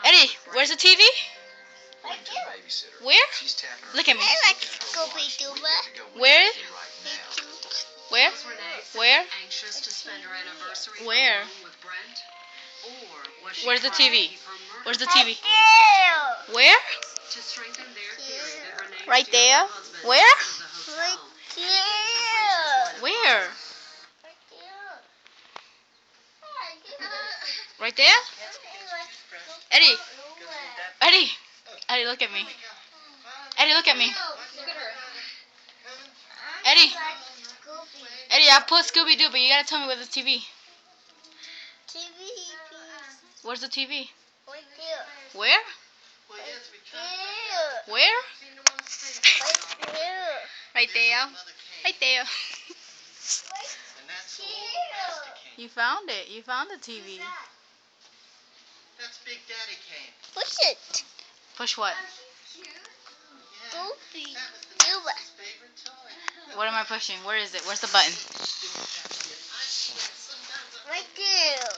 Eddie, where's the TV? Where? Look at me. I like Scooby-Doo. Where? Where? Where? Where? Where's the TV? Where's the TV? Where? Right there. Where? Right there. Where? Right there? Eddie. Eddie. Eddie, look at me. Eddie, look at me. Eddie. Eddie, I put Scooby-Doo, but you gotta tell me where's the TV. TV. Where's the TV? Right there. Where? Right there. Where? Right there. Right there. Right there. You found it. You found the TV. That's Big Daddy came. Push it. Push what? Scooby-Doo. Favorite toy. What am I pushing? Where is it? Where's the button? Right there.